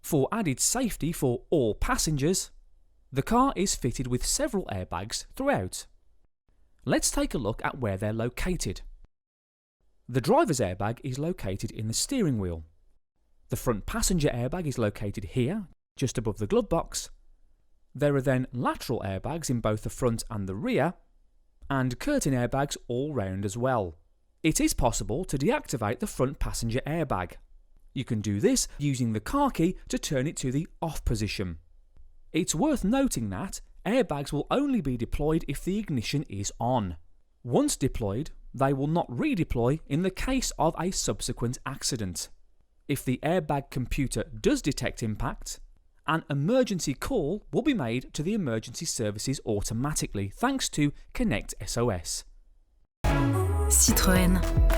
For added safety for all passengers, the car is fitted with several airbags throughout. Let's take a look at where they're located. The driver's airbag is located in the steering wheel. The front passenger airbag is located here, just above the glove box. There are then lateral airbags in both the front and the rear, and curtain airbags all round as well. It is possible to deactivate the front passenger airbag. You can do this using the car key to turn it to the off position. It's worth noting that airbags will only be deployed if the ignition is on. Once deployed, they will not redeploy in the case of a subsequent accident. If the airbag computer does detect impact, an emergency call will be made to the emergency services automatically thanks to Connect SOS. Citroën.